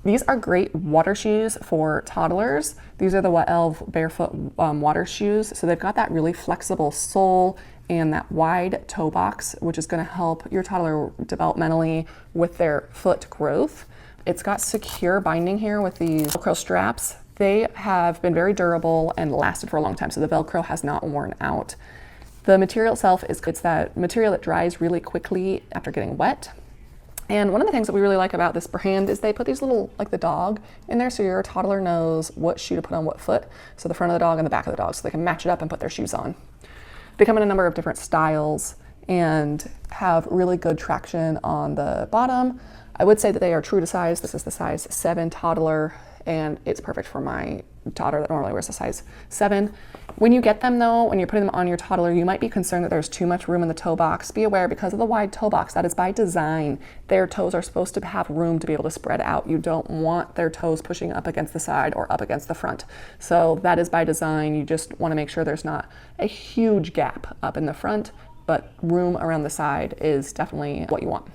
These are great water shoes for toddlers. These are the WateLves barefoot water shoes. So they've got that really flexible sole and that wide toe box, which is going to help your toddler developmentally with their foot growth. It's got secure binding here with these Velcro straps. They have been very durable and lasted for a long time, so the Velcro has not worn out. The material itself it's that material that dries really quickly after getting wet. And one of the things that we really like about this brand is they put these little, like the dog in there, so your toddler knows what shoe to put on what foot. So the front of the dog and the back of the dog, so they can match it up and put their shoes on. They come in a number of different styles and have really good traction on the bottom. I would say that they are true to size. This is the size 7 toddler, and it's perfect for my daughter that normally wears a size 7. When you get them though, when you're putting them on your toddler, you might be concerned that there's too much room in the toe box. Be aware, because of the wide toe box, that is by design. Their toes are supposed to have room to be able to spread out. You don't want their toes pushing up against the side or up against the front. So that is by design. You just want to make sure there's not a huge gap up in the front, but room around the side is definitely what you want.